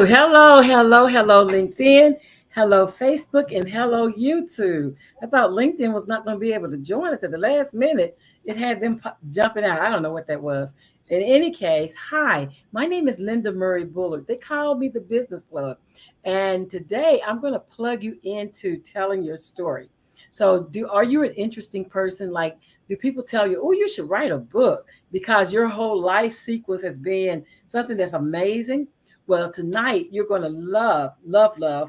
Hello, LinkedIn. Hello, Facebook, and hello, YouTube. I thought LinkedIn was not going to be able to join us at the last minute. It had them jumping out. I don't know what that was. In any case, hi, my name is Linda Murray Bullard. They call me the business plug. And today I'm going to plug you into telling your story. So, are you an interesting person? Like, do people tell you, oh, you should write a book because your whole life sequence has been something that's amazing? Well, tonight you're going to love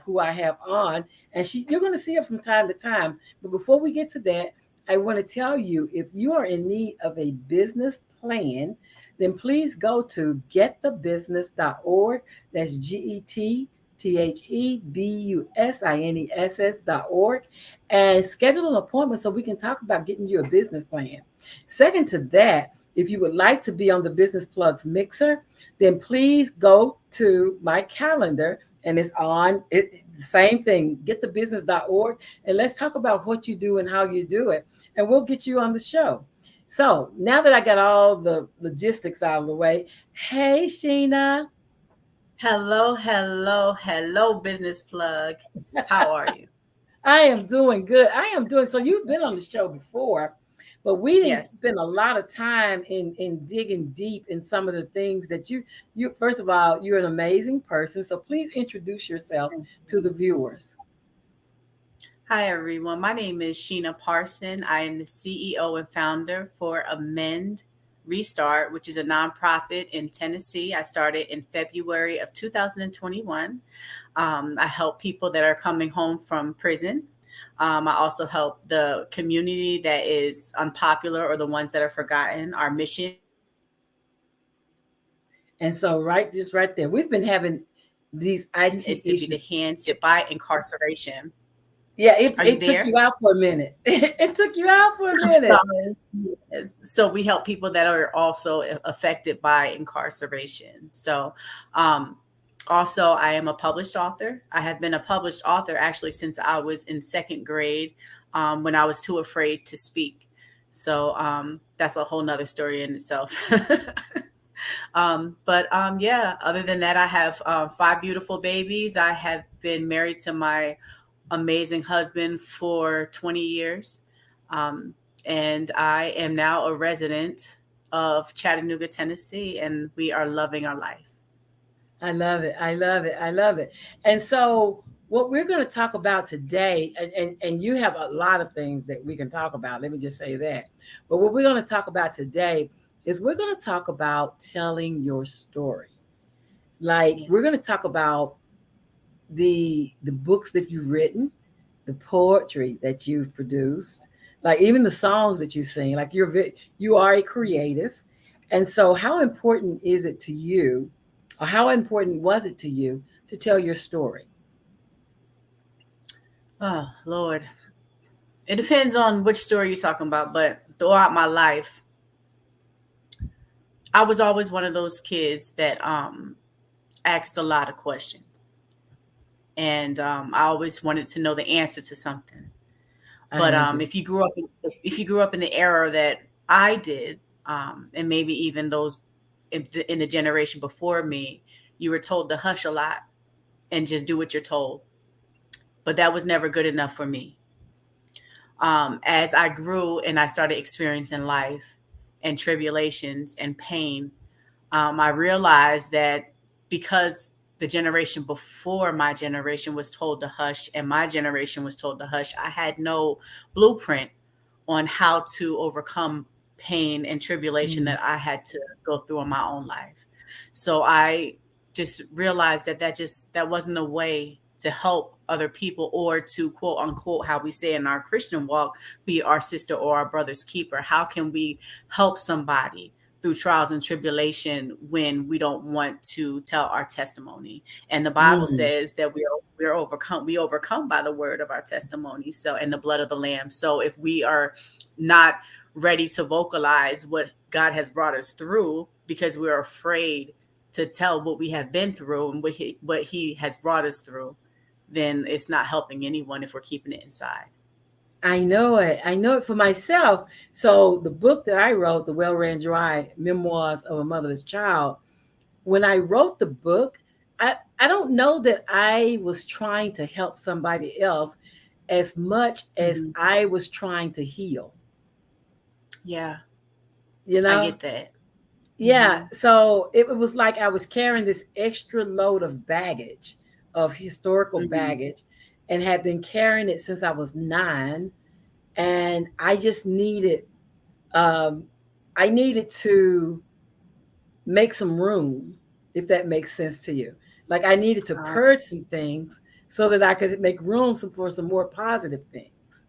who I have on, and you're going to see her from time to time. But before we get to that, I want to tell you if you are in need of a business plan, then please go to getthebusiness.org. That's GETTHEBUSINESS.org and schedule an appointment so we can talk about getting you a business plan. Second to that, if you would like to be on the Business Plugs Mixer, then please go to my calendar and it's on it. Same thing, getthebusiness.org, and let's talk about what you do and how you do it, and we'll get you on the show. So now that I got all the logistics out of the way, hey Sheena. Hello, business plug. How are you? I am doing good. So you've been on the show before, but we didn't Yes. spend a lot of time in digging deep in some of the things that you first of all, you're an amazing person. So please introduce yourself to the viewers. Hi, everyone. My name is Sheena Parson. I am the CEO and founder for Amend Restart, which is a nonprofit in Tennessee. I started in February of 2021. I help people that are coming home from prison. I also help the community that is unpopular or the ones that are forgotten. Our mission And so just right there, we've been having these is IT to be the issues. hands to fight incarceration. Yeah, Are you it took there? you out for a minute. It took you out for a I'm minute. sorry. Yes. So we help people that are also affected by incarceration. So, um, also, I am a published author. I have been a published author actually since I was in second grade, when I was too afraid to speak. So that's a whole nother story in itself. Yeah, other than that, I have five beautiful babies. I have been married to my amazing husband for 20 years. Um, and I am now a resident of Chattanooga, Tennessee, and we are loving our life. I love it. I love it. I love it. And so, what we're going to talk about today, and you have a lot of things that we can talk about. Let me just say that. But what we're going to talk about today is we're going to talk about telling your story. Like, Yeah. we're going to talk about the books that you've written, the poetry that you've produced, like even the songs that you sing. Like you are a creative, and so how important is it to you, or how important was it to you to tell your story? Oh, Lord. It depends on which story you're talking about, but throughout my life, I was always one of those kids that asked a lot of questions. And I always wanted to know the answer to something. I But heard you. if you grew up in the era that I did, and maybe even those in the generation before me, you were told to hush a lot and just do what you're told. But that was never good enough for me. As I grew and I started experiencing life and tribulations and pain, I realized that because the generation before my generation was told to hush and my generation was told to hush, I had no blueprint on how to overcome pain and tribulation Mm. that I had to go through in my own life. So I just realized that wasn't a way to help other people or to quote unquote how we say in our Christian walk be our sister or our brother's keeper. How can we help somebody through trials and tribulation when we don't want to tell our testimony? And the Bible Mm. says that we overcome by the word of our testimony, so and the blood of the lamb. So if we are not ready to vocalize what God has brought us through because we're afraid to tell what we have been through and what he has brought us through, then it's not helping anyone if we're keeping it inside. I know it. I know it for myself. So the book that I wrote, The Well Ran Dry Memoirs of a Motherless Child, when I wrote the book, I don't know that I was trying to help somebody else as much as Hmm. I was trying to heal, Yeah, you I know? get that. Yeah. Hmm. So it was like I was carrying this extra load of baggage, of historical Hmm. baggage, and had been carrying it since I was 9. And I just needed, um, I needed to make some room, if that makes sense to you. Like I needed to Uh, purge some things so that I could make room for some more positive things.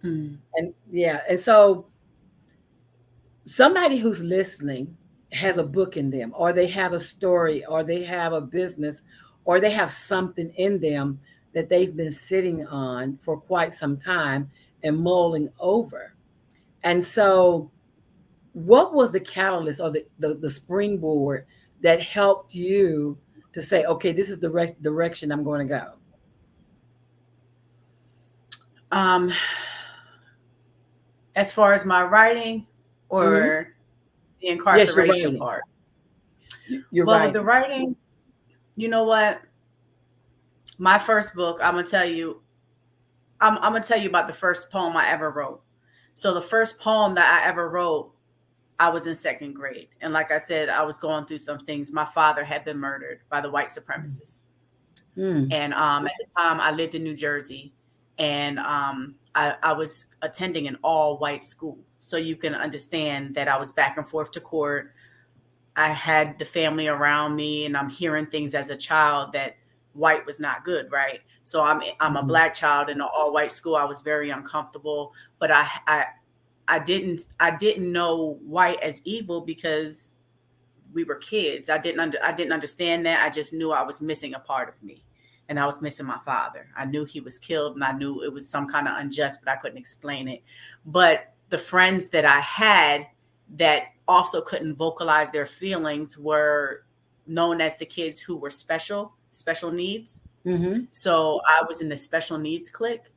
mm, And yeah, and so somebody who's listening has a book in them, or they have a story, or they have a business, or they have something in them that they've been sitting on for quite some time and mulling over. And so, what was the catalyst or the springboard that helped you to say, okay, this is the direction I'm going to go? um, as far as my writing Hmm. or the Yes, you're incarceration writing. part. You're Well, with the writing. writing, you know what? My first book, I'm gonna tell you about the first poem I ever wrote. So the first poem that I ever wrote, I was in second grade, and like I said, I was going through some things. My father had been murdered by the white supremacists, Mm. and at the time I lived in New Jersey, and I was attending an all white school, so you can understand that I was back and forth to court. I had the family around me, and I'm hearing things as a child that white was not good, right? So I'm a Mm. black child in an all white school. I was very uncomfortable, but I didn't know white as evil because we were kids. I didn't understand that. I just knew I was missing a part of me, and I was missing my father. I knew he was killed, and I knew it was some kind of unjust, but I couldn't explain it. But the friends that I had that also couldn't vocalize their feelings were known as the kids who were special needs. Mm-hmm. So I was in the special needs clique,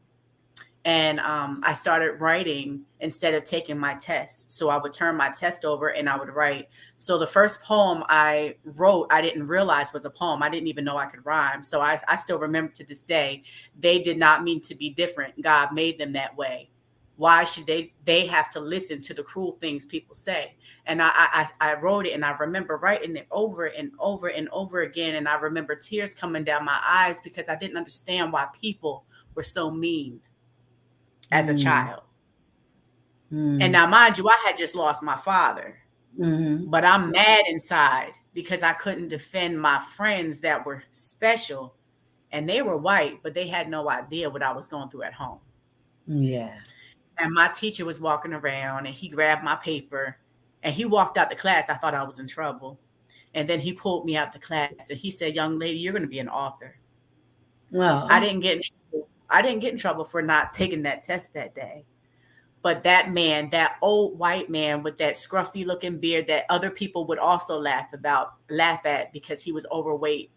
and I started writing instead of taking my test. So I would turn my test over and I would write. So the first poem I wrote, I didn't realize was a poem. I didn't even know I could rhyme. So I still remember to this day, they did not mean to be different. God made them that way. Why should they have to listen to the cruel things people say? And I wrote it, and I remember writing it over and over and over again. And I remember tears coming down my eyes because I didn't understand why people were so mean as a Mm. child. And Mm. now, mind you, I had just lost my father, Mm-hmm. but I'm mad inside because I couldn't defend my friends that were special, and they were white, but they had no idea what I was going through at home. Yeah. And my teacher was walking around, and he grabbed my paper and he walked out the class. I thought I was in trouble. And then he pulled me out the class and he said, "Young lady, you're going to be an author." I Well. didn't get in trouble. I didn't get in trouble for not taking that test that day. But that man, that old white man with that scruffy looking beard that other people would also laugh at because he was overweight,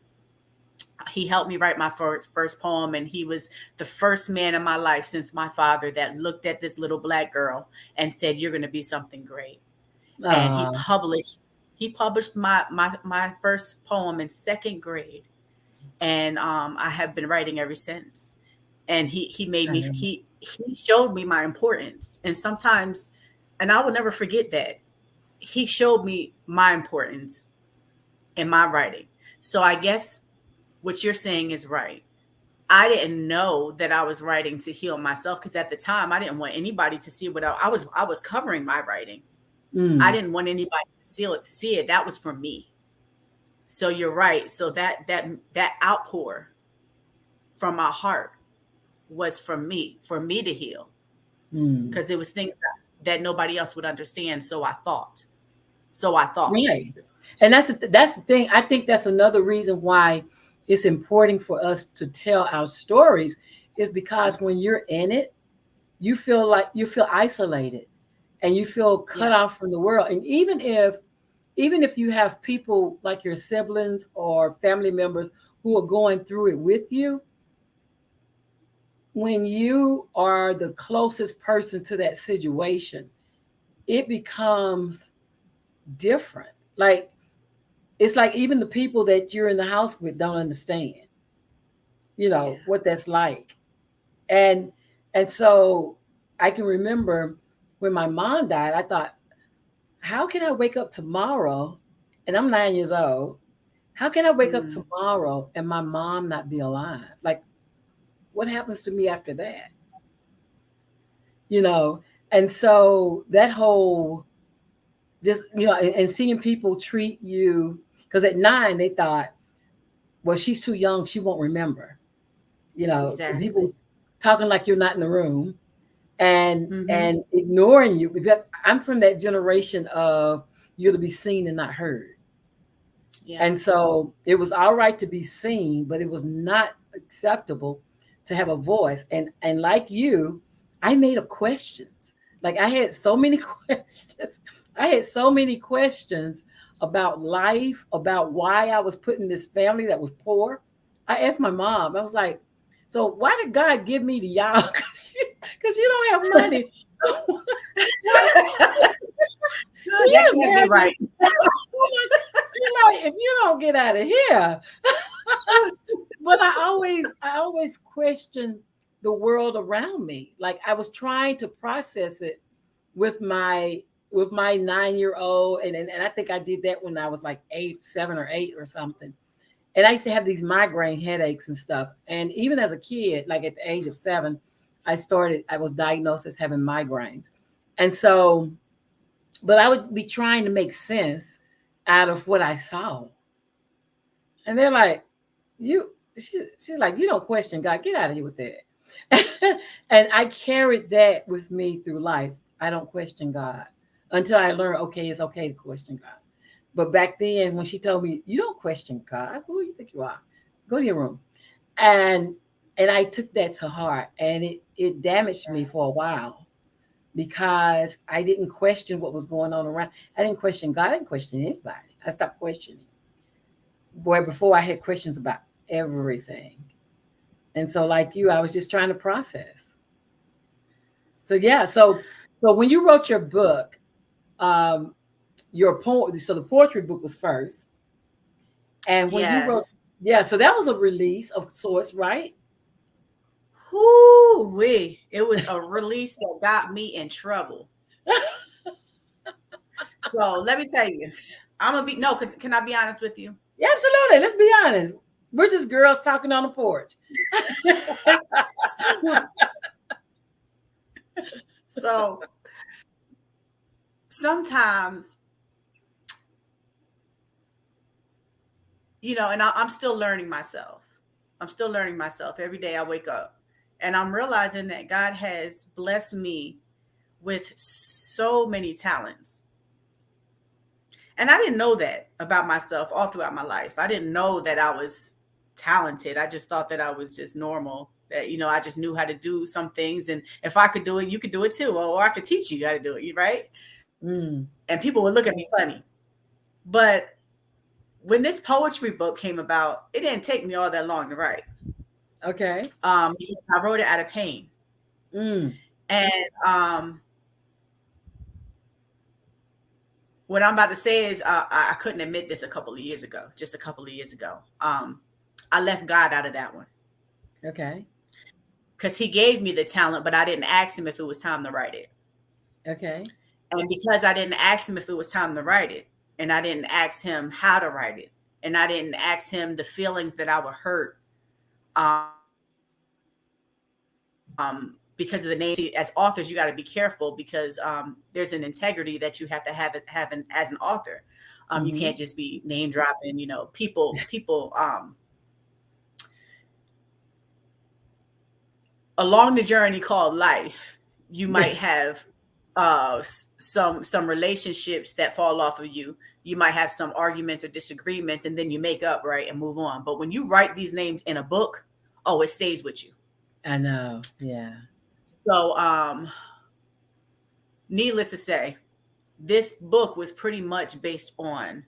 he helped me write my first poem. And he was the first man in my life since my father that looked at this little black girl and said, "You're going to be something great." And Uh, he published my first poem in second grade. And I have been writing ever since. And he made me he showed me my importance. And sometimes, and I will never forget that, he showed me my importance in my writing. So I guess what you're saying is right. I didn't know that I was writing to heal myself because at the time I didn't want anybody to see what I was covering my writing. I mm. didn't want anybody to see it. That was for me. So you're right. So that outpour from my heart was for me to heal, Mm. because it was things that nobody else would understand. So I thought. So I thought. Right. And that's the thing. I think that's another reason why it's important for us to tell our stories is because when you're in it, you feel like you feel isolated and you feel cut Yeah. off from the world. And even if you have people like your siblings or family members who are going through it with you, when you are the closest person to that situation, it becomes different. Like it's like even the people that you're in the house with don't understand, Yeah. what that's like. And so I can remember when my mom died, I thought, how can I wake up tomorrow, and I'm 9 years old, how can I wake up Mm, tomorrow and my mom not be alive? Like, what happens to me after that? you know and so that whole, just and seeing people treat you, because at 9 they thought, well, she's too young, she won't remember. People exactly. talking like you're not in the room, and Mm-hmm. ignoring you, because I'm from that generation of you're to be seen and not heard. Yeah. And so it was all right to be seen, but it was not acceptable to have a voice. And like you, I made up questions. Like I had so many questions. I had so many questions about life, about why I was put in this family that was poor. I asked my mom, I was like, so why did God give me to y'all? Because you don't have money. Why? Can That you can't be imagine? right. If you don't get out of here. But I always questioned the world around me. Like I was trying to process it with my 9-year old, and I think I did that when I was like 7 or 8 or something. And I used to have these migraine headaches and stuff. And even as a kid, like at the age of 7, I was diagnosed as having migraines. And so, but I would be trying to make sense out of what I saw. And they're like, you, she's like, you don't question God. Get out of here with that. And I carried that with me through life. I don't question God until I learned, okay, it's okay to question God. But back then, when she told me, you don't question God, who do you think you are? Go to your room. And I took that to heart, and it damaged me for a while, because I didn't question what was going on around. I didn't question God. I didn't question anybody. I stopped questioning. Where before I had questions about everything. And so, like you, I was just trying to process. So yeah, so when you wrote your book, um, your poem, so the poetry book was first, and when you wrote, Yes. yeah, so that was a release of sorts, right? Whoo wee. It was a release that got me in trouble. So let me tell you, I'm gonna be no, because can I be honest with you? Yeah, absolutely. Let's be honest. We're just girls talking on the porch. so, so sometimes, and I'm still learning myself. I'm still learning myself every day I wake up. And I'm realizing that God has blessed me with so many talents. And I didn't know that about myself all throughout my life. I didn't know that I was talented. I just thought that I was just normal. That, I just knew how to do some things. And if I could do it, you could do it too. Or I could teach you how to do it, right? Mm, And people would look at me funny. But when this poetry book came about, it didn't take me all that long to write. okay. Because I wrote it out of pain. Mm, And what I'm about to say is, I couldn't admit this a couple of years ago, just a couple of years ago. I left God out of that one okay. because He gave me the talent, but I didn't ask Him if it was time to write it. Okay. And because I didn't ask Him if it was time to write it, and I didn't ask Him how to write it, and I didn't ask Him the feelings that I would hurt, because of the name. As authors, you got to be careful because there's an integrity that you have to have as an author. You Mm-hmm. can't just be name dropping. People along the journey called life, you might have some relationships that fall off of you. You might have some arguments or disagreements, and then you make up, right, and move on. But when you write these names in a book, oh, it stays with you. I know. Yeah. So, needless to say, this book was pretty much based on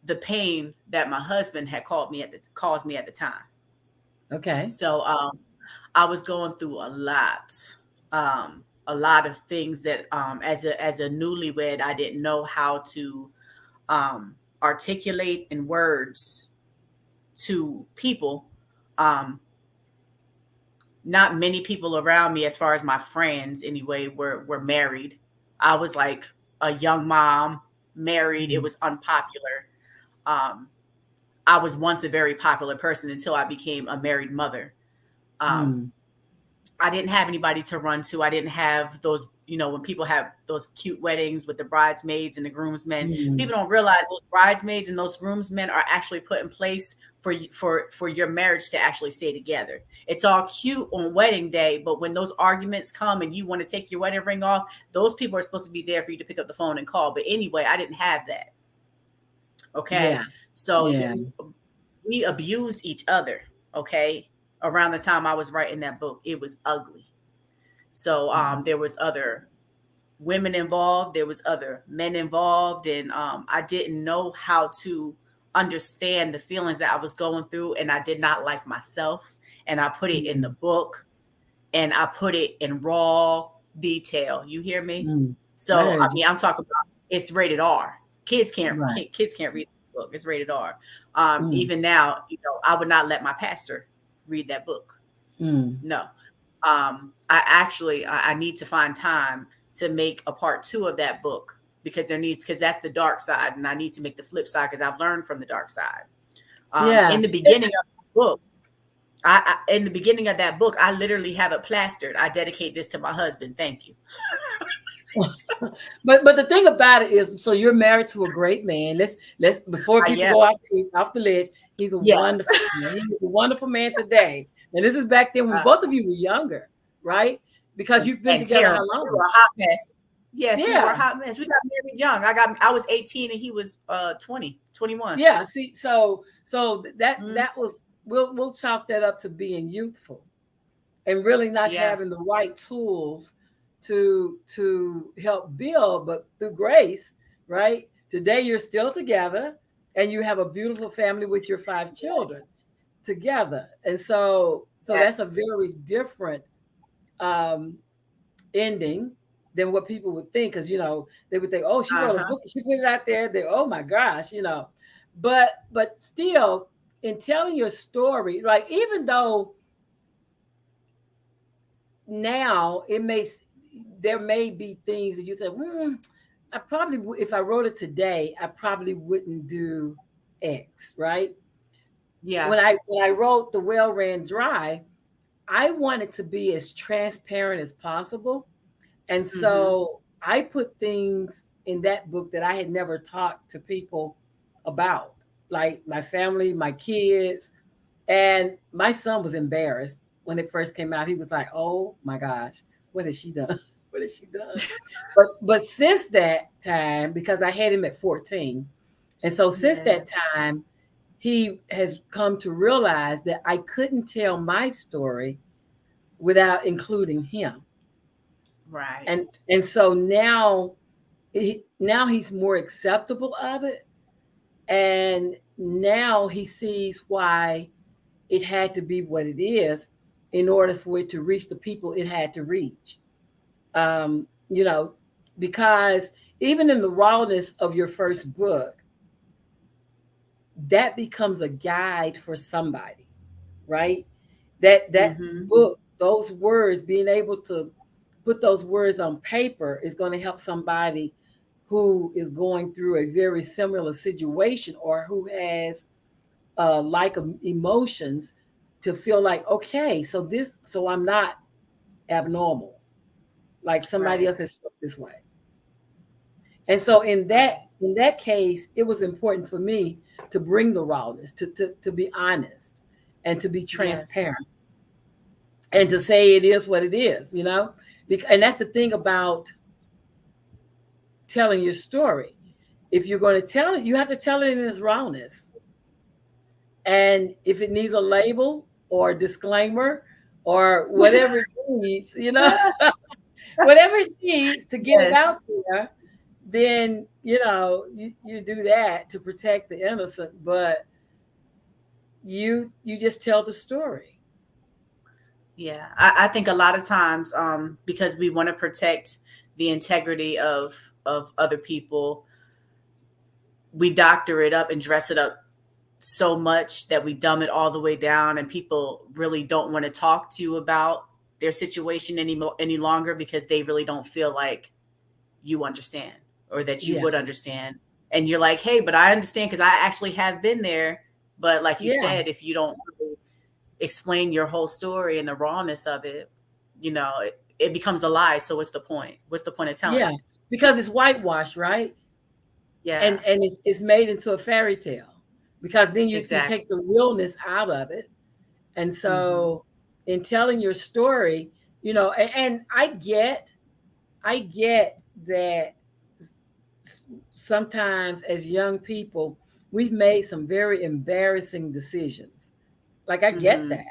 the pain that my husband had caused me at the time. Okay. So, I was going through a lot of things that, as a newlywed, I didn't know how to articulate in words to people. Um, Not many people around me, as far as my friends anyway, were married. I was like a young mom, married. It Mm, was unpopular. Um, I was once a very popular person until I became a married mother. Um, mm, I didn't have anybody to run to. I didn't have those, when people have those cute weddings with the bridesmaids and the groomsmen. mm. People don't realize those bridesmaids and those groomsmen are actually put in place for your marriage to actually stay together. It's all cute on wedding day, but when those arguments come and you want to take your wedding ring off, those people are supposed to be there for you to pick up the phone and call. But anyway, I didn't have that. Yeah, Okay. So yeah. we abused each other. Okay. Around the time I was writing that book, it was ugly. So Mhm. there was other women involved, there was other men involved, and I didn't know how to understand the feelings that I was going through, and I did not like myself. And I put it in the Mm, book, and I put it in raw detail. You hear me? mm. I So I heard you. mean, I'm talking about it's rated R. Right. Kids can't read the book. It's rated R. Mm, Even now, I would not let my pastor read that book. mm. No. I need to find time to make a part two of that book, because that's the dark side, and I need to make the flip side because I've learned from the dark side. Yeah. In the beginning of the book, in the beginning of that book, I literally have it plastered. I dedicate this to my husband. Thank you. But the thing about it is, so you're married to a great man. Let's before I people am. go off the ledge, he's a Yes. wonderful man. He's a wonderful man today. And this is back then when Uh, both of you were younger, right? Because you've been and together how terrible. We long? were a hot mess. Yes, we were a Yeah, hot mess. We got married young. I was 18 and he was 20, 21. yeah. See, so Mm, that was we'll chalk that up to being youthful and really not yeah. having the right tools to help build, but through grace, right? Today you're still together and you have a beautiful family with your 5 children together. And so that's a Yes. very different um ending than what people would think, because they would think, oh, she wrote a Uh-huh. book, she put it out there, they, oh my gosh. But still, in telling your story, like, even though now there may be things that you think, I probably if I wrote it today, I probably wouldn't do X, right? Yeah. When I wrote The Well Ran Dry, I wanted to be as transparent as possible. And Mm-hmm. so I put things in that book that I had never talked to people about, like my family, my kids. And my son was embarrassed when it first came out. He was like, "Oh my gosh, what has she done? What has she done?" But since that time, because I had him at 14, and so since that Yes. time, he has come to realize that I couldn't tell my story without including him. And Right. and so now he's more acceptable of it, and now he sees why it had to be what it is in order for it to reach the people it had to reach. Um, you know, because even in the rawness of your first book, that becomes a guide for somebody, right? That Mm-hmm. book, those words, being able to put those words on paper is going to help somebody who is going through a very similar situation, or who has like emotions, to feel like, okay, so I'm not abnormal, like somebody Right. else has felt this way. And so Right. in that case, it was important for me to bring the rawness, to be honest and to be Yes. transparent and to say it is what it is. And that's the thing about telling your story. If you're going to tell it, you have to tell it in its rawness. And if it needs a label or a disclaimer or whatever it needs, whatever it needs to get it Yes. out there, then you do that to protect the innocent, but you just tell the story. Yeah. I think a lot of times, because we want to protect the integrity of other people, we doctor it up and dress it up so much that we dumb it all the way down, and people really don't want to talk to you about their situation any longer because they really don't feel like you understand or that you Yeah. would understand. And you're like, hey, but I understand because I actually have been there. But like you Yeah. said, if you don't really explain your whole story and the rawness of it, it becomes a lie. So what's the point? What's the point of telling Yeah. it? Because it's whitewashed, right? Yeah, And it's made into a fairy tale because then you exactly. take the realness out of it. And Hmm. so in telling your story, and I get that sometimes as young people, we've made some very embarrassing decisions. Like I get Hmm. that.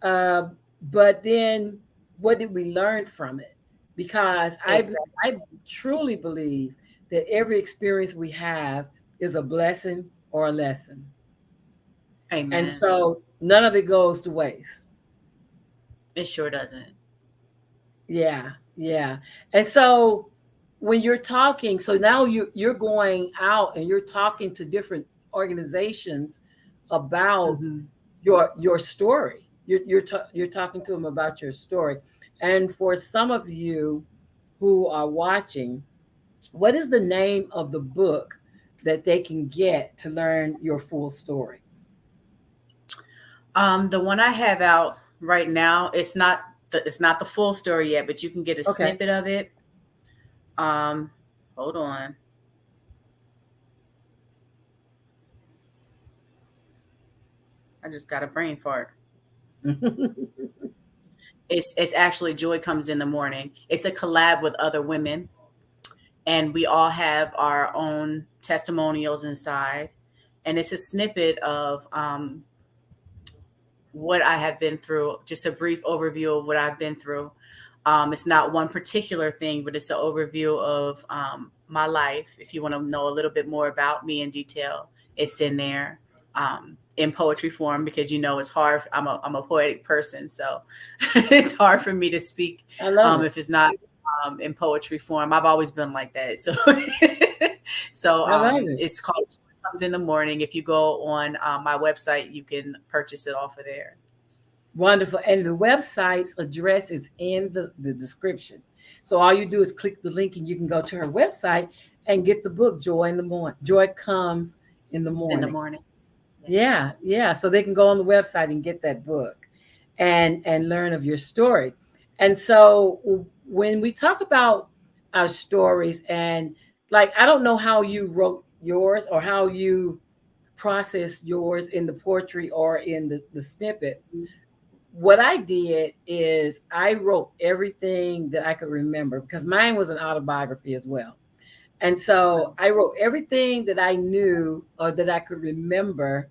Uh, but then what did we learn from it? Because Exactly. I truly believe that every experience we have is a blessing or a lesson. And Amen. so none of it goes to waste. It sure doesn't. Yeah, yeah. And so when you're talking, so now you're going out and you're talking to different organizations about Hmm. your story. You're talking to them about your story. And for some of you who are watching, what is the name of the book that they can get to learn your full story? The one I have out right now, it's not the full story yet, but you can get a Okay. snippet of it. Um, Hold on. I just got a brain fart. It's actually Joy Comes in the Morning. It's a collab with other women, and we all have our own testimonials inside. And it's a snippet of what I have been through, just a brief overview of what I've been through. It's not one particular thing, but it's an overview of my life. If you want to know a little bit more about me in detail, it's in there in poetry form because it's hard. I'm a poetic person, so it's hard for me to speak I love it. if it's not in poetry form. I've always been like that, so I love it. it's called Comes in the Morning. If you go on my website, you can purchase it off of there. Wonderful. And the website's address is in the description. So all you do is click the link and you can go to her website and get the book Joy in the Morning. Joy Comes in the It's in the Morning. morning. Yes. Yeah, yeah. So they can go on the website and get that book and learn of your story. And so when we talk about our stories and like I don't know how you wrote yours or how you processed yours in the poetry or in the snippet. What I did is I wrote everything that I could remember because mine was an autobiography as well. And so I wrote everything that I knew or that I could remember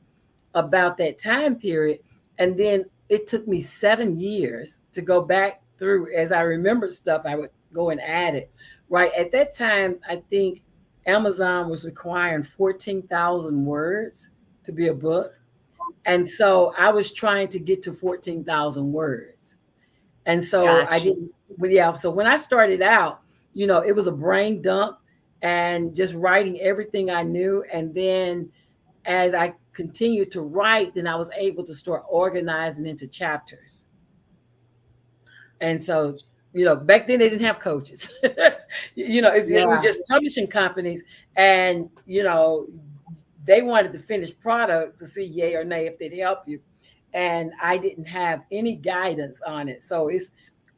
about that time period. And then it took me 7 years to go back through. As I remembered stuff, I would go and add it. Right at that time, I think Amazon was requiring 14,000 words to be a book. And so I was trying to get to 14,000 words. And so I Got you. didn't, but yeah, so when I started out, it was a brain dump and just writing everything I knew. And then as I continued to write, then I was able to start organizing into chapters. And so, back then they didn't have coaches. It was Yeah. just publishing companies, and they wanted the finished product to see yay or nay if they'd help you. And I didn't have any guidance on it. So it's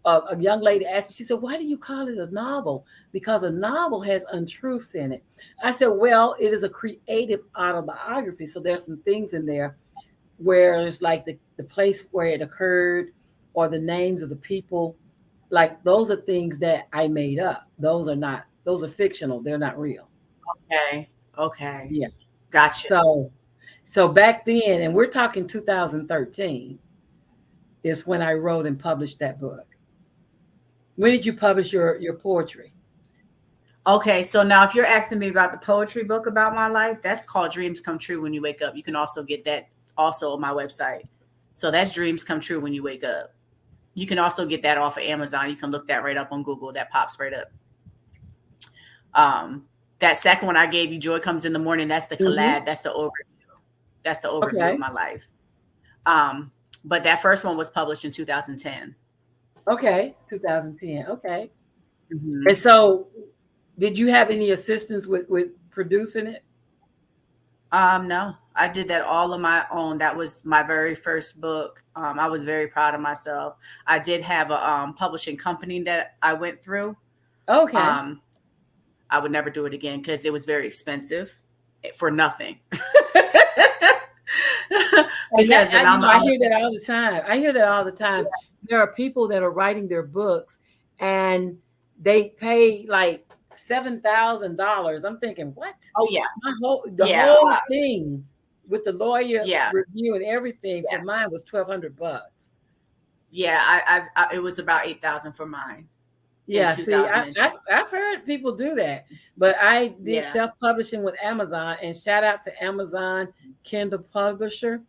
a young lady asked me, she said, "Why do you call it a novel? Because a novel has untruths in it." I said, "Well, it is a creative autobiography. So there's some things in there where it's like the place where it occurred or the names of the people. Like those are things that I made up. Those are fictional. They're not real." Okay. Okay. Yeah. Gotcha. So back then, and we're talking 2013, is when I wrote and published that book. When did you publish your poetry? Okay. So now, if you're asking me about the poetry book about my life, that's called Dreams Come True When You Wake Up. You can also get that also on my website. So that's Dreams Come True When You Wake Up. You can also get that off of Amazon. You can look that right up on Google. That pops right up. Um, That second one I gave you, Joy Comes in the Morning, that's the Mm-hmm. collab. That's the overview. That's the overview of Okay. my life. Um, but that first one was published in 2010. Okay. 2010. Okay. And Mm-hmm. so, did you have any assistance with producing it? No, I did that all on my own. That was my very first book. I was very proud of myself. I did have a publishing company that I went through. Okay. Um, I would never do it again because it was very expensive for nothing. And that, Because and I'm, I I'm hear that all the time. I hear that all the time. There are people that are writing their books, and they pay like $7,000. I'm thinking, what? oh yeah, The yeah, whole thing with the lawyer yeah, review and everything for yeah, mine was $1,200. yeah. It was about 8,000 for mine in Yeah, see, 2010. I've heard people do that, but I did Yeah, self-publishing with Amazon, and shout out to Amazon Kindle Publisher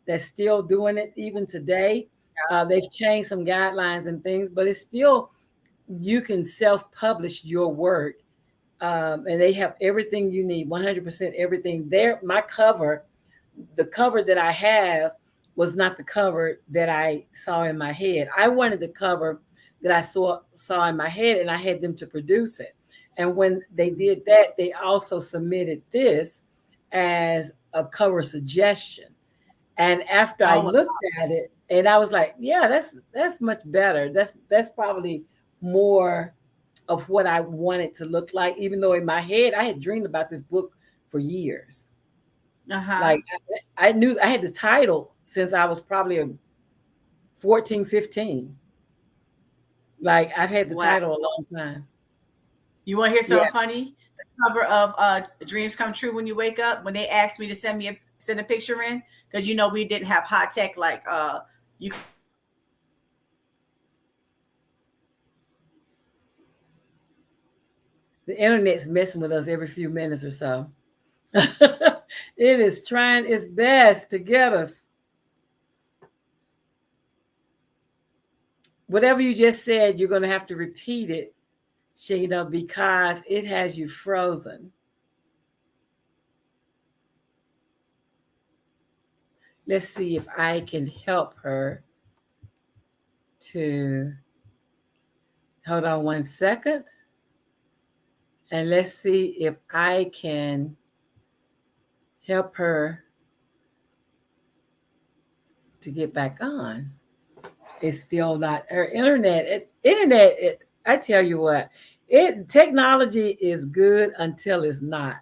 that's still doing it even today. They've changed some guidelines and things, but it's still, you can self-publish your work, and they have everything you need, 100% everything there. My cover, the cover that I have was not the cover that I saw in my head. I wanted the cover that I saw in my head, and I had them to produce it. And when they did that, they also submitted this as a cover suggestion. And after I oh wow. looked at it, and I was like, yeah, that's much better. That's probably more of what I wanted to look like, even though in my head I had dreamed about this book for years. Uh-huh. Like I knew I had the title since I was probably a 14, 15. Like I've had the Wow. title a long time. You want to hear Yeah. something funny? The cover of Dreams Come True When You Wake Up, when they asked me to send a picture in, because we didn't have high tech like you. The internet's messing with us every few minutes or so. It is trying its best to get us. Whatever you just said, you're going to have to repeat it, Sheena, because it has you frozen. Let's see if I can help her to hold on 1 second. And let's see if I can help her to get back on. It's still not her internet. I tell you what, technology is good until it's not.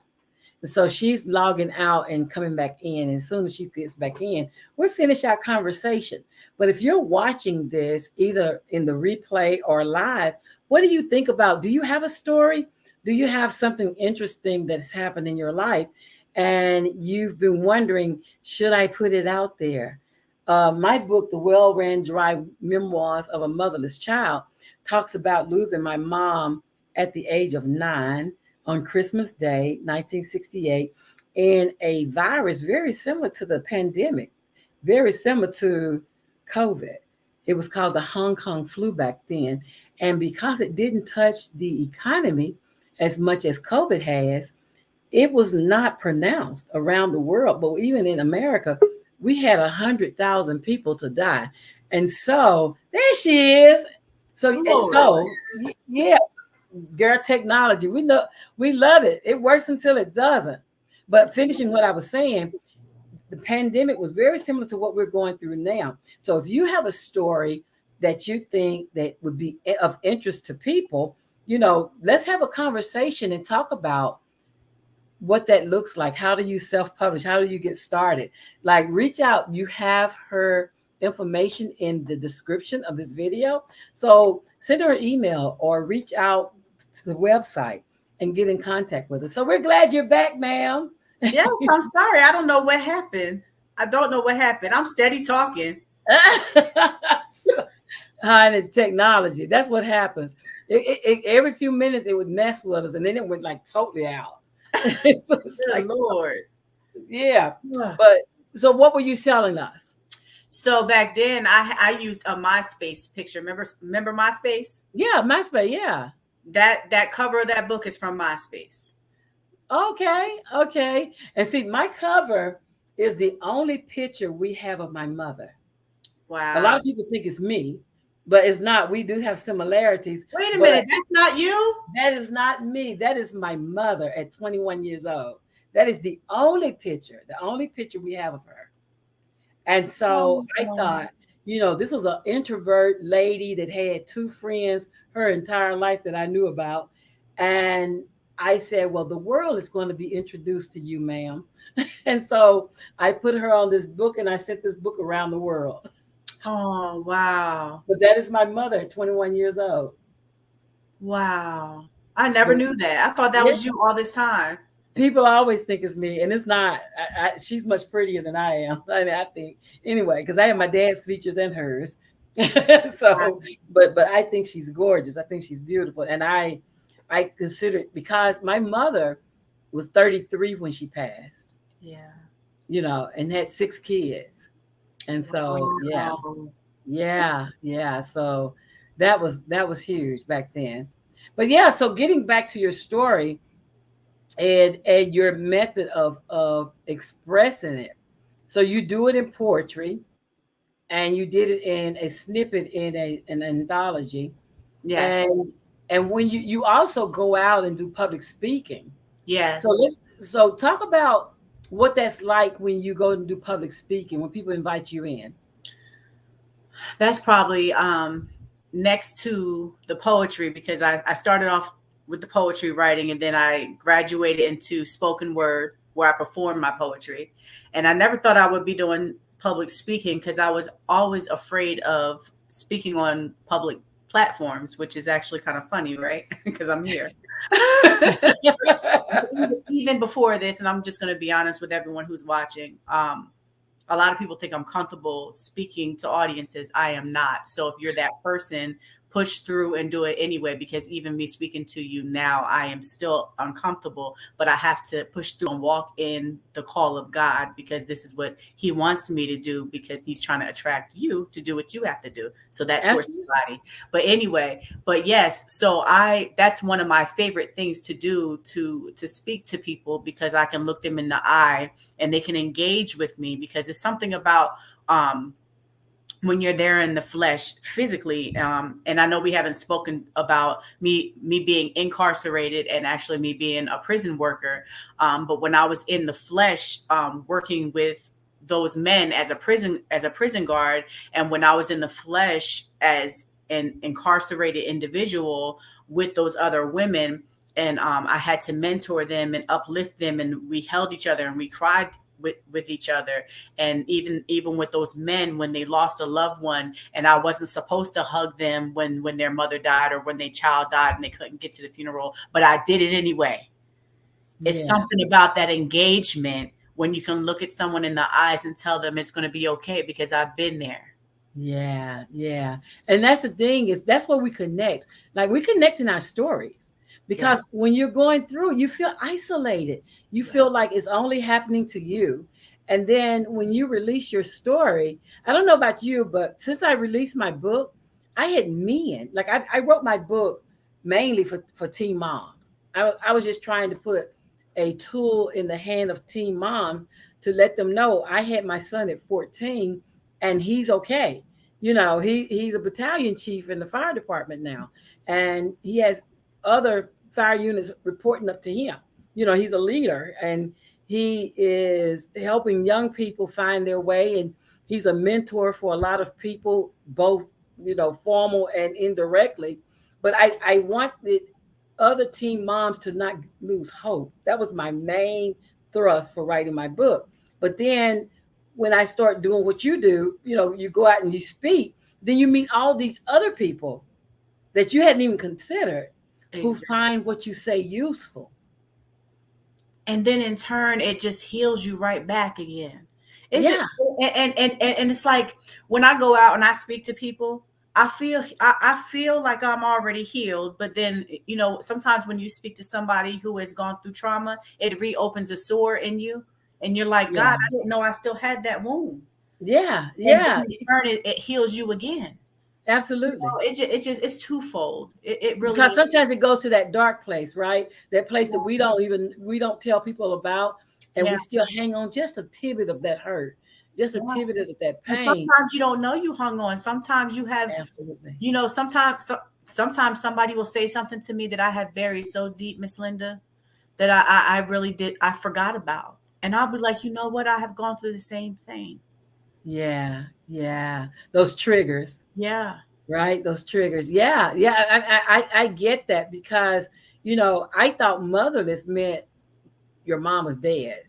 So she's logging out and coming back in. And as soon as she gets back in, we'll finish our conversation. But if you're watching this either in the replay or live, what do you think about? Do you have a story? Do you have something interesting that's happened in your life? And you've been wondering, should I put it out there? My book, The Well Ran Dry Memoirs of a Motherless Child, talks about losing my mom at the age of 9 on Christmas Day, 1968, in a virus very similar to the pandemic, very similar to COVID. It was called the Hong Kong flu back then. And because it didn't touch the economy as much as COVID has, it was not pronounced around the world. But even in America, we had 100,000 people to die. And so there she is. Lord. Yeah, girl, technology. We love it. It works until it doesn't. But finishing what I was saying, the pandemic was very similar to what we're going through now. So if you have a story that you think that would be of interest to people, let's have a conversation and talk about what that looks like. How do you self-publish? How do you get started? Like, reach out. You have her information in the description of this video. So send her an email or reach out to the website and get in contact with us. So we're glad you're back, ma'am. Yes, I'm sorry. I don't know what happened. I'm steady talking. Honey, technology. That's what happens. Every few minutes it would mess with us, and then it went like totally out. So it's Good like, Lord. yeah. But so what were you selling us? So back then, I used a MySpace picture. Remember MySpace? Yeah, MySpace. Yeah. That cover of that book is from MySpace. Okay, okay. And see, my cover is the only picture we have of my mother. A lot Wow. of people think it's me, but it's not. We do have similarities, Wait a but minute, that's not you? that is not me. That is my mother at 21 years old. That is the only picture we have of her. And so I Oh, thought, this was an introvert lady that had two friends her entire life that I knew about. And I said, well, the world is going to be introduced to you, ma'am. And so I put her on this book and I sent this book around the world. oh, wow. But that is my mother at 21 years old. Wow. I never But knew that. I thought that yeah, was you all this time. people always think it's me, and it's not. She's much prettier than I am. I mean, I think anyway, because I have my dad's features and hers. So, but I think she's gorgeous. I think she's beautiful, and I consider it because my mother was 33 when she passed. Yeah. And had six kids, and so yeah, Wow. yeah. So that was huge back then. But yeah, so getting back to your story and your method of expressing it. So you do it in poetry, and you did it in a snippet in an anthology, Yes. and when you also go out and do public speaking. So Yes. let's talk about what that's like when you go and do public speaking when people invite you in. That's probably next to the poetry because I started off with the poetry writing and then I graduated into spoken word where I performed my poetry. And I never thought I would be doing public speaking because I was always afraid of speaking on public platforms, which is actually kind of funny, right? Because I'm here. Even before this, and I'm just going to be honest with everyone who's watching, a lot of people think I'm comfortable speaking to audiences. I am not. So if you're that person, push through and do it anyway, because even me speaking to you now, I am still uncomfortable, but I have to push through and walk in the call of God because this is what He wants me to do because He's trying to attract you to do what you have to do. So that's for Absolutely. somebody. But anyway, but yes, so that's one of my favorite things to do to speak to people because I can look them in the eye and they can engage with me because it's something about um when you're there in the flesh physically, and I know we haven't spoken about me being incarcerated and actually me being a prison worker, but when I was in the flesh, working with those men as a prison guard, and when I was in the flesh as an incarcerated individual with those other women, and I had to mentor them and uplift them, and we held each other and we cried with each other, and even with those men when they lost a loved one and I wasn't supposed to hug them when their mother died or when their child died and they couldn't get to the funeral, but I did it anyway. It's Yeah. something about that engagement when you can look at someone in the eyes and tell them it's going to be okay because I've been there. Yeah, yeah. And that's the thing is that's where we connect. Like we connect in our stories. Yeah. Because when you're going through, you feel isolated. You Yeah. feel like it's only happening to you. And then when you release your story, I don't know about you, but since I released my book, I had men. Like I wrote my book mainly for teen moms. I was just trying to put a tool in the hand of teen moms to let them know I had my son at 14 and he's okay. He's a battalion chief in the fire department now, and he has other fire units reporting up to him. He's a leader, and he is helping young people find their way, and he's a mentor for a lot of people, both formal and indirectly. But I wanted other teen moms to not lose hope. That was my main thrust for writing my book. But then when I start doing what you do, you go out and you speak, then you meet all these other people that you hadn't even considered who Exactly. find what you say useful. And then in turn it just heals you right back again. Is it? Yeah, And it's like when I go out and I speak to people, I feel like I'm already healed, but then sometimes when you speak to somebody who has gone through trauma, it reopens a sore in you and you're like, God, yeah, I didn't know I still had that wound. yeah, And yeah, then in turn it heals you again. Absolutely. It's twofold. It really Because is. sometimes it goes to that dark place, right? That place that we don't tell people about, and Yeah, we still hang on just a tidbit of that hurt, just a yeah. tidbit of that And pain. sometimes you don't know you hung on. Sometimes you have, Absolutely. sometimes somebody will say something to me that I have buried so deep, Miss Linda, that I really did, I forgot about. And I'll be like, you know what? I have gone through the same thing. Yeah, yeah. Those triggers, Yeah. right? Those triggers. Yeah, yeah. I get that because I thought motherless meant your mom was dead.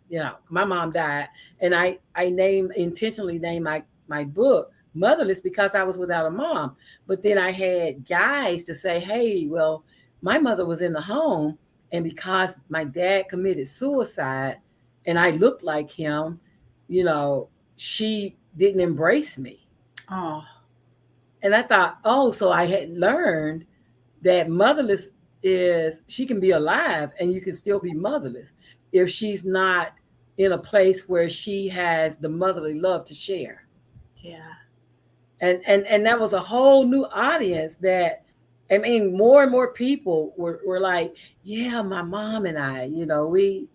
My mom died, and I intentionally named my book Motherless because I was without a mom. But then I had guys to say, hey, well, my mother was in the home, and because my dad committed suicide, and I looked like him, you know, she didn't embrace me. Oh, And I thought, oh, so I had learned that motherless is she can be alive and you can still be motherless if she's not in a place where she has the motherly love to share. yeah. And that was a whole new audience that I mean more and more people were like, yeah, my mom and we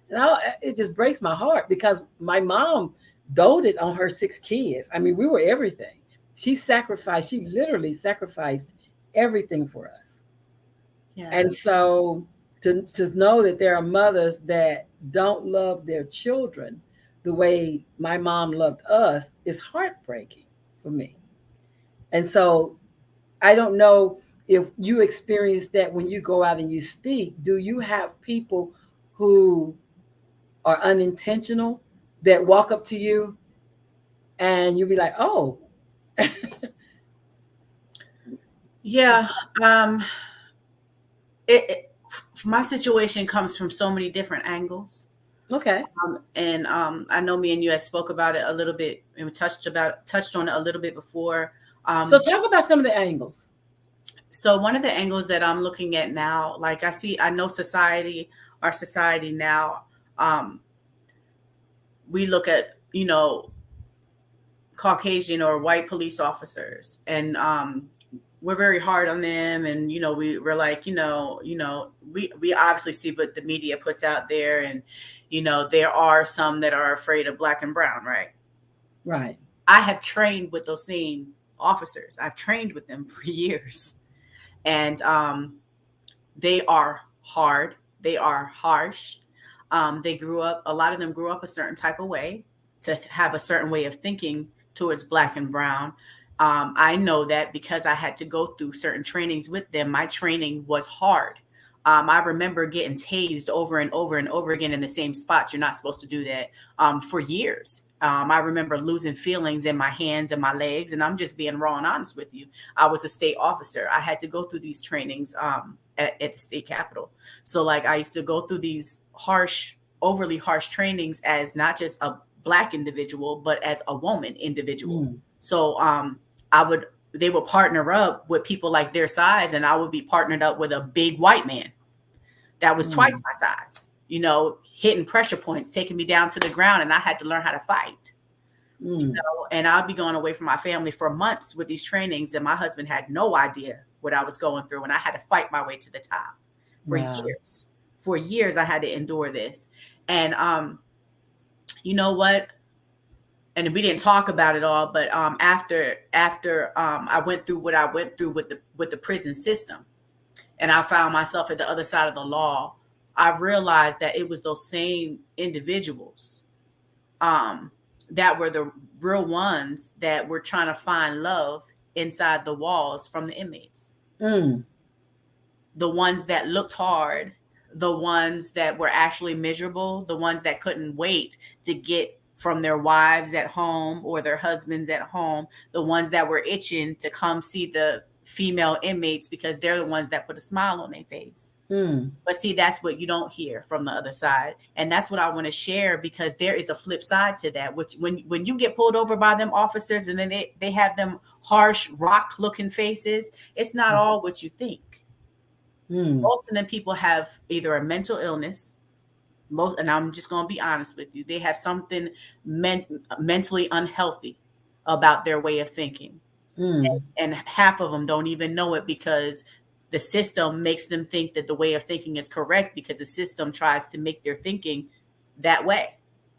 it just breaks my heart because my mom doted on her 6 kids. I mean, we were everything. She literally sacrificed everything for us. Yeah. And so to know that there are mothers that don't love their children the way my mom loved us is heartbreaking for me. And so I don't know if you experience that when you go out and you speak. Do you have people who are unintentional that walk up to you and you'll be like, oh, Yeah. Um, it my situation comes from so many different angles. okay. And I know me and you had spoke about it a little bit, and we touched on it a little bit before. So Um, talk about some of the angles. so one of the angles that I'm looking at now, like I know our society now, um, we look at, Caucasian or white police officers, and we're very hard on them, and we're like, we obviously see what the media puts out there, and there are some that are afraid of black and brown, right? Right. I have trained with those same officers. I've trained with them for years, and they are hard. They are harsh. A lot of them grew up a certain type of way to have a certain way of thinking towards black and brown. I know that because I had to go through certain trainings with them. My training was hard. I remember getting tased over and over and over again in the same spots. You're not supposed to do that, for years. I remember losing feelings in my hands and my legs, and I'm just being raw and honest with you. I was a state officer. I had to go through these trainings at the state capitol. So, like, I used to go through these overly harsh trainings as not just a black individual, but as a woman individual. Mm, So, I would they would partner up with people like their size, and I would be partnered up with a big white man that was twice mm, my size, hitting pressure points, taking me down to the ground, and I had to learn how to fight. mm. And I'd be going away from my family for months with these trainings, and my husband had no idea what I was going through, and I had to fight my way to the top for Wow. years. For years, I had to endure this, and you know what? And we didn't talk about it all, but after I went through what I went through with the prison system, and I found myself at the other side of the law, I realized that it was those same individuals um, that were the real ones that were trying to find love inside the walls from the inmates. Mm, The ones that looked hard, the ones that were actually miserable, the ones that couldn't wait to get from their wives at home or their husbands at home, the ones that were itching to come see the female inmates because they're the ones that put a smile on their face. mm. But see, that's what you don't hear from the other side. And that's what I want to share, because there is a flip side to that, which when you get pulled over by them officers and then they have them harsh rock looking faces, it's not all what you think. Mm, Most of them people have either a mental illness, and I'm just going to be honest with you, they have something mentally unhealthy about their way of thinking. Mm. And half of them don't even know it because the system makes them think that the way of thinking is correct because the system tries to make their thinking that way.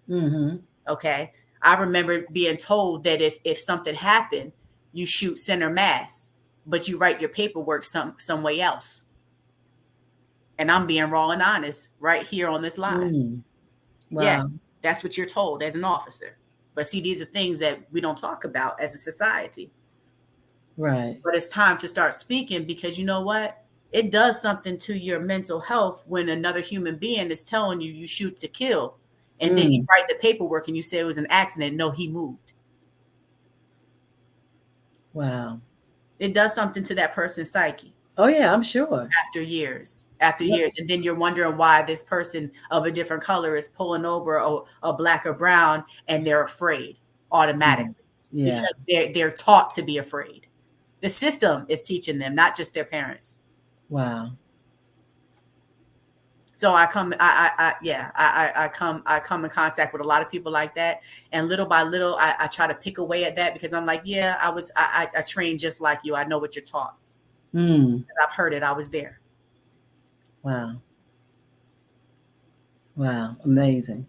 Mm-hmm. Okay. I remember being told that if something happened, you shoot center mass, but you write your paperwork some way else. And I'm being raw and honest right here on this live. Mm. Wow. Yes, that's what you're told as an officer. But see, these are things that we don't talk about as a society. Right. But it's time to start speaking because you know what? It does something to your mental health when another human being is telling you you shoot to kill. And then you Mm. write the paperwork and you say it was an accident. No, he moved. Wow. It does something to that person's psyche Oh yeah, I'm sure. after Yep. years. And then you're wondering why this person of a different color is pulling over a black or brown and they're afraid Mm. automatically Yeah. because they're taught to be afraid. The system is teaching them, not just their parents. Wow. So I come, I yeah, I come in contact with a lot of people like that, and little by little, I try to pick away at that because I'm like, yeah, I trained just like you. I know what you're taught. Mm. I've heard it. I was there. Wow. Wow. Amazing.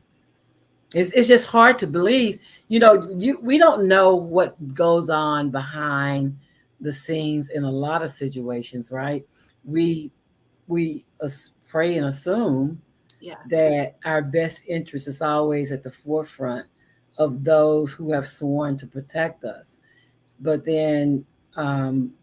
It's just hard to believe. We don't know what goes on behind the scenes in a lot of situations, right? We pray and assume Yeah, that our best interest is always at the forefront of those who have sworn to protect us. But then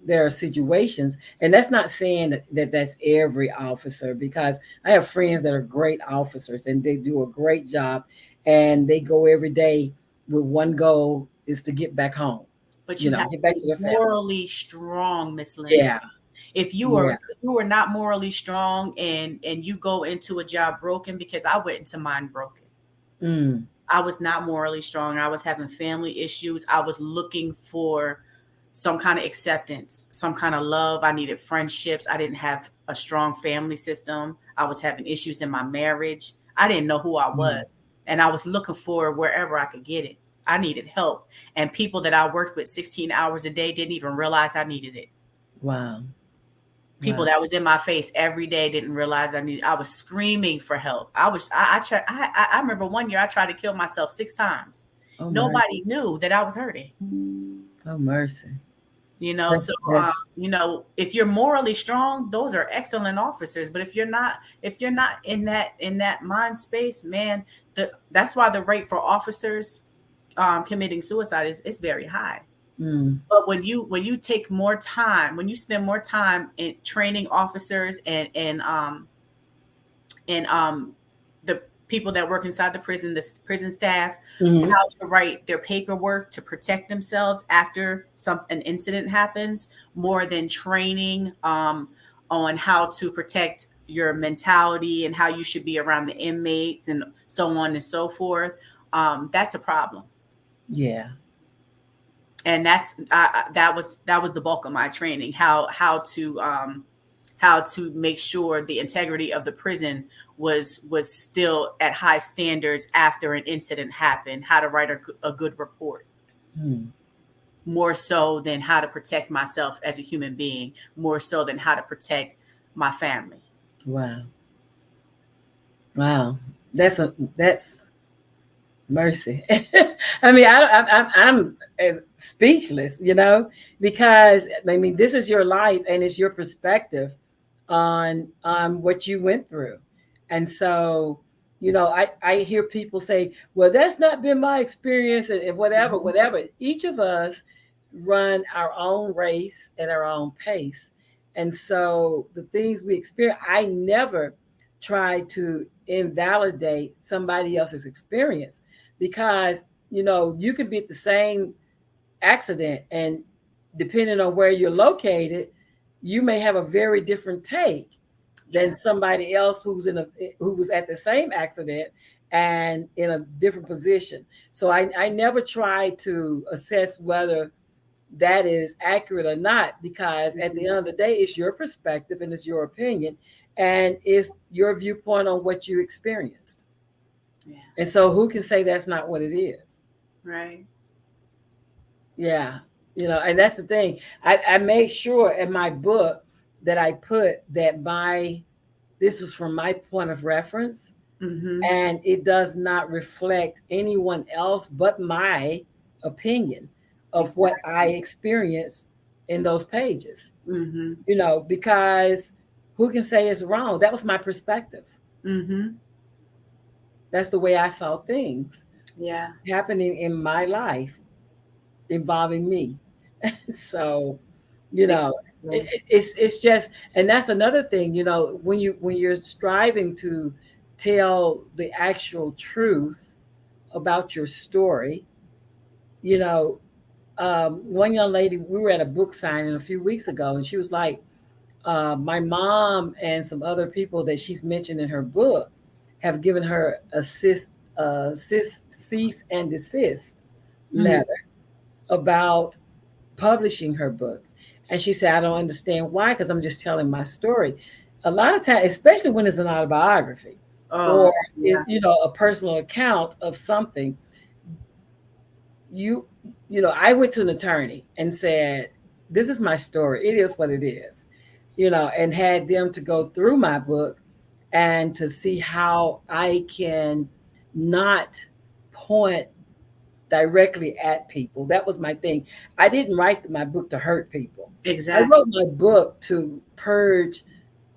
there are situations, and that's not saying that that's every officer, because I have friends that are great officers and they do a great job, and they go every day with one goal is to get back home, but you have get to back be to their family. morally strong, Miss Linda. Yeah, If yeah. you are not morally strong and you go into a job broken, because I went into mine broken. Mm, I was not morally strong. I was having family issues. I was looking for some kind of acceptance, some kind of love. I needed friendships. I didn't have a strong family system. I was having issues in my marriage. I didn't know who I mm. was. And I was looking for wherever I could get it. I needed help. And people that I worked with 16 hours a day didn't even realize I needed it. Wow, People wow. that was in my face every day didn't realize I was screaming for help. I remember one year I tried to kill myself 6 times. Oh mercy, Nobody knew that I was hurting. oh mercy. So That's if you're morally strong, those are excellent officers. But if you're not in that mind space, man, that's why the rate for officers committing suicide is very high. mm, But when you take more time, when you spend more time in training officers and the people that work inside the prison, the prison staff, mm, how to write their paperwork to protect themselves after an incident happens, more than training on how to protect your mentality and how you should be around the inmates and so on and so forth. That's a problem. yeah, And that was the bulk of my training, how to make sure the integrity of the prison was still at high standards after an incident happened, how to write a good report, mm, more so than how to protect myself as a human being, more so than how to protect my family. wow, wow. That's mercy. I mean, I'm speechless, because I mean, this is your life and it's your perspective on what you went through, and so I hear people say, "Well, that's not been my experience," and whatever, Mhm. whatever. Each of us run our own race at our own pace, and so the things we experience, I never try to invalidate somebody else's experience, because you could be at the same accident, and depending on where you're located, you may have a very different take Yeah. than somebody else who was at the same accident and in a different position. So I never try to assess whether that is accurate or not, because at the Mhm. end of the day, it's your perspective and it's your opinion, and it's your viewpoint on what you experienced. Yeah. And so who can say that's not what it is? Right. Yeah. And that's the thing. I made sure in my book that I put that this was from my point of reference, Mm-hmm. and it does not reflect anyone else but my opinion of what I Exactly. experienced in those pages. Mm-hmm. Because who can say it's wrong? That was my perspective. Mm-hmm. That's the way I saw things Yeah. happening in my life involving me. So, you know, Exactly. it's just, and that's another thing. When you're striving to tell the actual truth about your story, you know, one young lady, we were at a book signing a few weeks ago, and she was like, my mom and some other people that she's mentioned in her book have given her a cease and desist Mm-hmm. letter about publishing her book. And she said, I don't understand why, because I'm just telling my story. A lot of times, especially when it's an autobiography Oh, or is yeah. a personal account of something, you I went to an attorney and said, this is my story. It is what it is, and had them to go through my book and to see how I can not point directly at people. That was my thing. I didn't write my book to hurt people. I Exactly. wrote my book to purge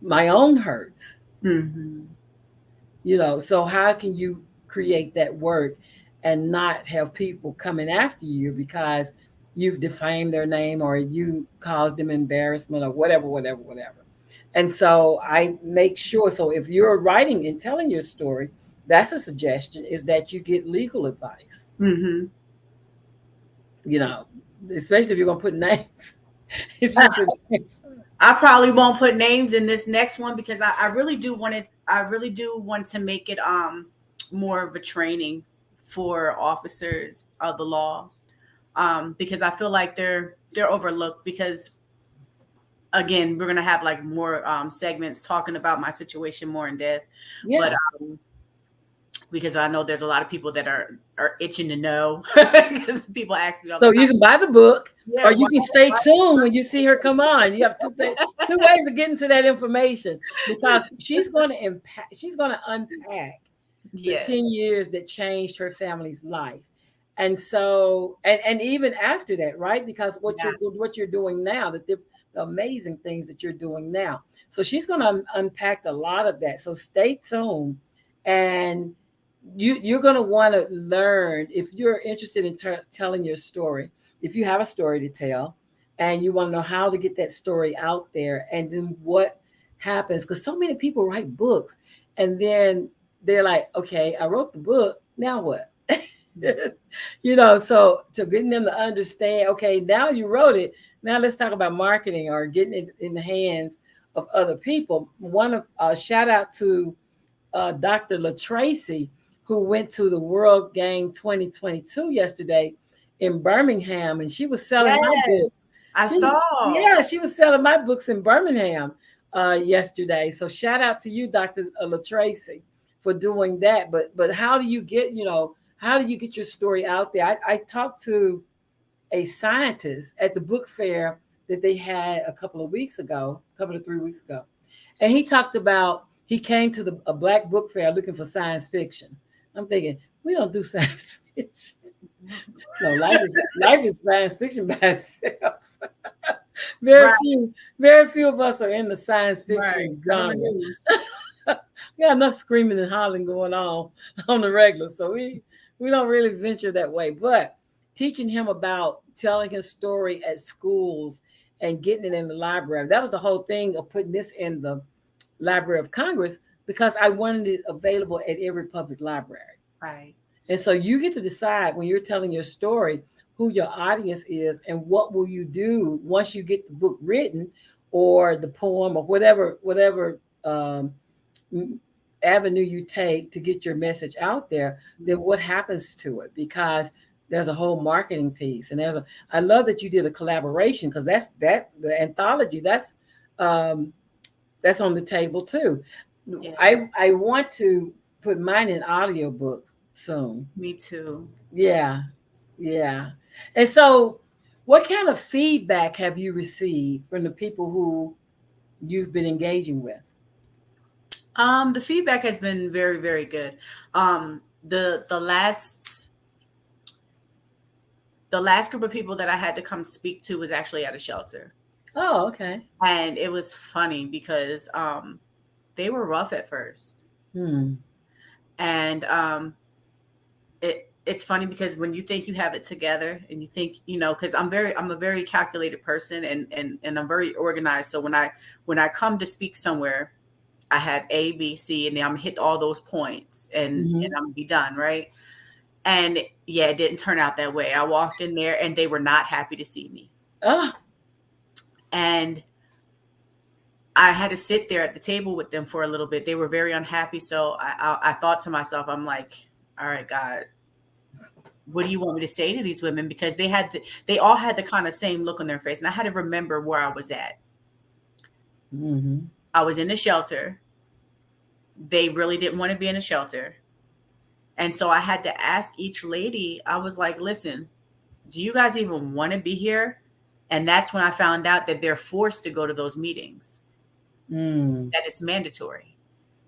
my own hurts. Mm-hmm. So how can you create that work and not have people coming after you because you've defamed their name or you caused them embarrassment or whatever, whatever, whatever. And so I make sure, so if you're writing and telling your story, that's a suggestion, is that you get legal advice, Mm-hmm. you know, especially if you're going to put names. If you put names. I probably won't put names in this next one because I really do want it. I really do want to make it more of a training for officers of the law, because I feel like they're overlooked because again we're gonna have like more segments talking about my situation more in depth, but Yeah. because I know there's a lot of people that are itching to know because people ask me all the So time. you can buy the book, Yeah, or you can stay tuned when you see her come on. You have two ways of getting to that information, because she's going to impact. She's going to unpack the yes, 10 years that changed her family's life, and so and even after that, right? Because yeah, what you're doing now, the amazing things that you're doing now. So she's going to unpack a lot of that. So stay tuned, and you're going to want to learn if you're interested in telling your story. If you have a story to tell, and you want to know how to get that story out there, and then what happens, because so many people write books, and then they're like, okay, I wrote the book, now what? So getting them to understand, okay, now you wrote it, now let's talk about marketing or getting it in the hands of other people. One of Shout out to Dr. LaTracy, who went to the World Game 2022 yesterday in Birmingham, and she was selling my book. yes. I She was, saw. yeah, she was selling my books in Birmingham yesterday. So shout out to you, Dr. LaTracy, for doing that. But how do you get, how do you get your story out there? I talked to a scientist at the book fair that they had a couple of 3 weeks ago, and he talked about he came to a black book fair looking for science fiction. I'm thinking, we don't do science fiction. No, life is science fiction by itself. very Right, few, very few of us are in the science right. fiction Not on the genre. news. We got enough screaming and hollering going on the regular, so we don't really venture that way. But teaching him about telling his story at schools and getting it in the library, that was the whole thing of putting this in the Library of Congress, because I wanted it available at every public library. Right. And so you get to decide when you're telling your story who your audience is and what will you do once you get the book written, or the poem, or whatever um, avenue you take to get your message out there. Then what happens to it? Because there's a whole marketing piece, and I love that you did a collaboration, because the anthology um, that's on the table too. Yeah. I want to put mine in audiobooks soon. Me too. Yeah, yeah. And so What kind of feedback have you received from the people who you've been engaging with? The feedback has been very, very good. Um, the last group of people that I had to come speak to was actually at a shelter. Oh, okay. And it was funny because they were rough at first. Hmm. And it's funny because when you think you have it together and you think, because I'm a very calculated person, and I'm very organized. So when I come to speak somewhere, I have A, B, C, and then I'm gonna hit all those points, and Mm-hmm. I'm gonna be done, right? And yeah, it didn't turn out that way. I walked in there and they were not happy to see me. Oh. And I had to sit there at the table with them for a little bit. They were very unhappy. So I thought to myself, I'm like, all right, God, what do you want me to say to these women? Because they all had the kind of same look on their face. And I had to remember where I was at. Mm-hmm. I was in a shelter. They really didn't want to be in a shelter. And so I had to ask each lady, I was like, listen, do you guys even want to be here? And that's when I found out that they're forced to go to those meetings, Mm. that it's mandatory.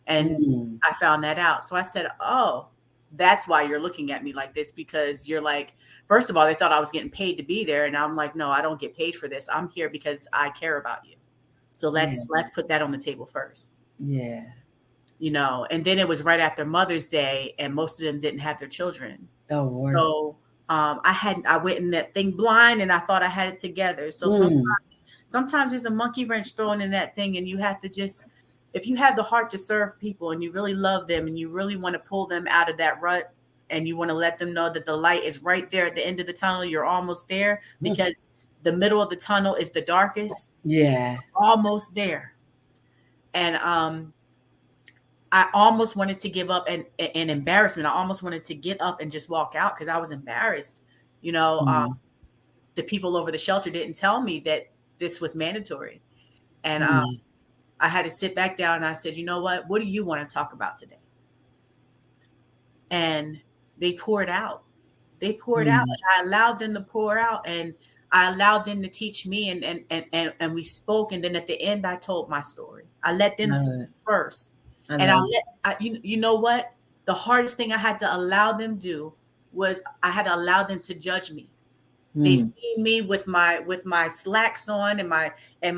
And Mm. I found that out. So I said, oh, that's why you're looking at me like this, because you're like, first of all, they thought I was getting paid to be there. And I'm like, no, I don't get paid for this. I'm here because I care about you. So Yeah. let's put that on the table first. Yeah. And then it was right after Mother's Day, and most of them didn't have their children. Oh, worse. So I went in that thing blind, and I thought I had it together. So Mm. sometimes there's a monkey wrench thrown in that thing, and you have to just, if you have the heart to serve people and you really love them and you really want to pull them out of that rut, and you want to let them know that the light is right there at the end of the tunnel, you're almost there, because the middle of the tunnel is the darkest, Yeah. almost there. And I almost wanted to give up, and embarrassment. I almost wanted to get up and just walk out because I was embarrassed. You know, Mm. the people over the shelter didn't tell me that this was mandatory. And Mm. I had to sit back down, and I said, you know what do you want to talk about today? And they poured out. They poured out, Mm. and I allowed them to pour out, and I allowed them to teach me, and we spoke. And then at the end, I told my story. I let them Love speak it. first. I And love you know what? The hardest thing I had to allow them do was I had to allow them to judge me. it. They Mm. see me with my slacks on, and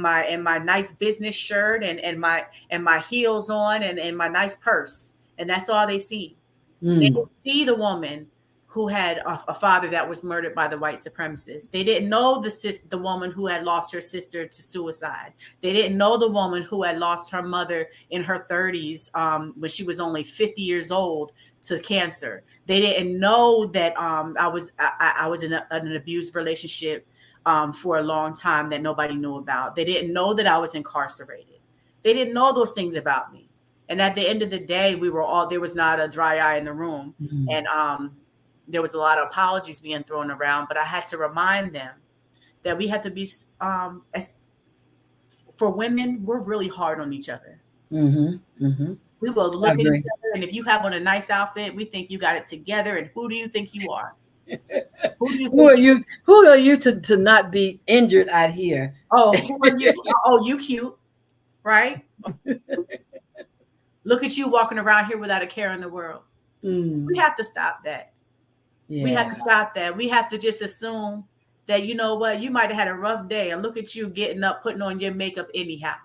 my nice business shirt, and my heels on, and my nice purse. And that's all they see. They Mm. didn't see the woman who had a father that was murdered by the white supremacists. They didn't know the woman who had lost her sister to suicide. They didn't know the woman who had lost her mother in her 30s, when she was only 50 years old, to cancer. They didn't know that I was in an abused relationship for a long time that nobody knew about. They didn't know that I was incarcerated. They didn't know those things about me. And at the end of the day, there was not a dry eye in the room. Mm. And there was a lot of apologies being thrown around, but I had to remind them that we have to be, for women, we're really hard on each other. Mm-hmm. Mm-hmm. We will I look at each agree. other, and if you have on a nice outfit, we think you got it together. And who do you think you are? Who do you Who think are you? you? Who are you to not be injured out here? Oh, who are you? Oh, you cute, right? Look at you walking around here without a care in the world. We Mm. have to stop that. We have Yeah. to stop that. We have to just assume that, you know what, you might have had a rough day, and look at you getting up, putting on your makeup anyhow.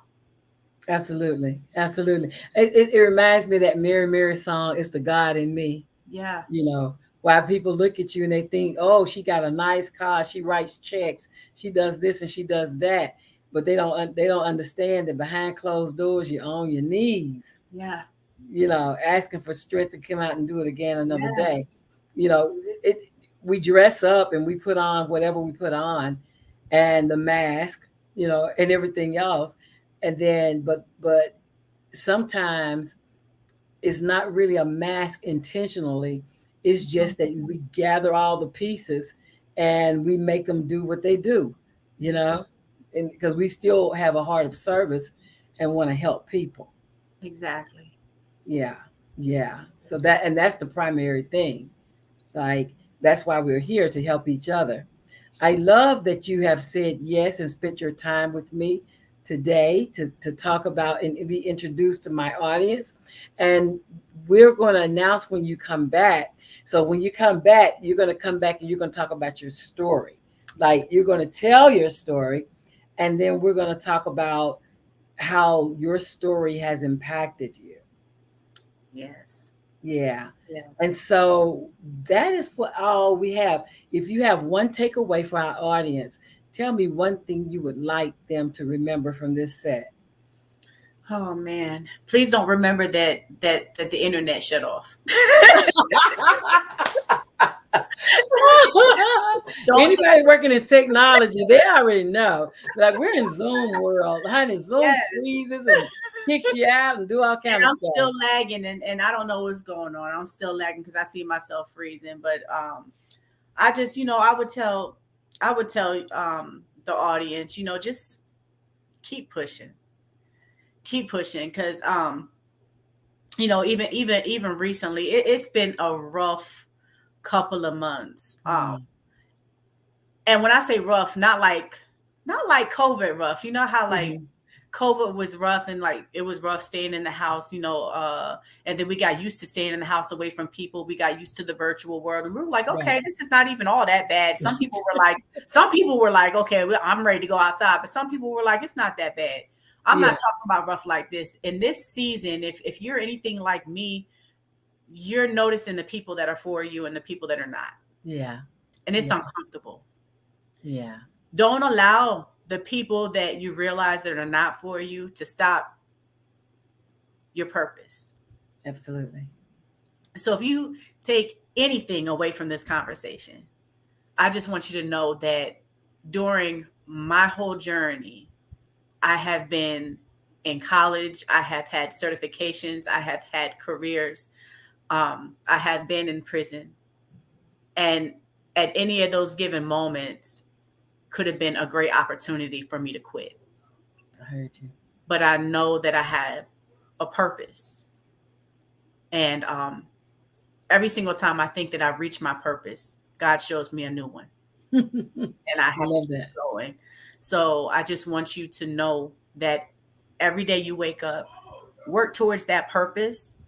Absolutely. Absolutely. It reminds me of that Mary Mary song, "It's the God in Me." Yeah, You know, why people look at you and they think, oh, she got a nice car, she writes checks, she does this and she does that, but they don't understand that behind closed doors you're on your knees, yeah, asking for strength to come out and do it again another yeah, day. You know, it we dress up and we put on whatever we put on, and the mask, and everything else, and then but sometimes it's not really a mask intentionally. It's just that we gather all the pieces and we make them do what they do, you yeah, know, and because we still have a heart of service and want to help people. exactly. Yeah, yeah. So that's the primary thing. Like, that's why we're here, to help each other. I love that you have said yes and spent your time with me today to talk about and be introduced to my audience. And we're going to announce when you come back. So when you come back, you're going to come back and you're going to talk about your story. Like you're going to tell your story, and then we're going to talk about how your story has impacted you. Yes. Yeah. And Yes. so that is what all we have. If you have one takeaway for our audience, tell me one thing you would like them to remember from this set. Oh man. Please don't remember that the internet shut off. Don't Anybody working in technology, they already know. Like we're in Zoom world, honey. Zoom yes. freezes and kicks you out and do all kind And of I'm stuff. still lagging and I don't know what's going on. I'm still lagging because I see myself freezing. But I just, I would tell the audience, just keep pushing. Keep pushing because even recently it's been a rough couple of months. Mm, And when I say rough, not like COVID rough. You know how like mhm. COVID was rough and like it was rough staying in the house, and then we got used to staying in the house away from people. We got used to the virtual world, and we were like, Right. okay, this is not even all that bad. Some people were like, okay, well, I'm ready to go outside, but some people were like, it's not that bad. I'm not Yeah. talking about rough like this. In this season, if you're anything like me, you're noticing the people that are for you and the people that are not, Yeah. and it's Yeah. uncomfortable. Yeah. Don't allow the people that you realize that are not for you to stop your purpose. Absolutely. So if you take anything away from this conversation, I just want you to know that during my whole journey, I have been in college, I have had certifications, I have had careers, I have been in prison. And at any of those given moments could have been a great opportunity for me to quit. I heard you. But I know that I have a purpose. And every single time I think that I've reached my purpose, God shows me a new one, and I I have to love keep that. going. So I just want you to know that every day you wake up, work towards that purpose.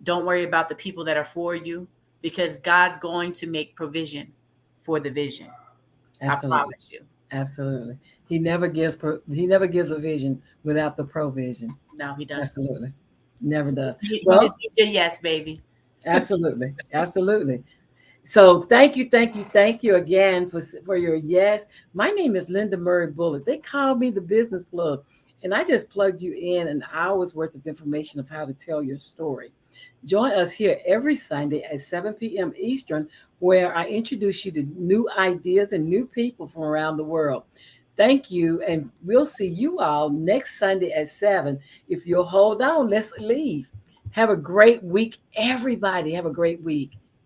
Don't worry about the people that are for you because God's going to make provision for the vision. I Absolutely. promise you. Absolutely. He never gives a vision without the provision. No, He doesn't. Absolutely. Never does. He just Well, needs your yes, baby. absolutely. Absolutely. So thank you again for your yes. My name is Linda Murray Bullock. They call me the business plug, and I just plugged you in an hour's worth of information of how to tell your story. Join us here every Sunday at 7 p.m. Eastern, where I introduce you to new ideas and new people from around the world. Thank you, and we'll see you all next Sunday at 7. If you'll hold on, let's leave. Have a great week, everybody. Have a great week.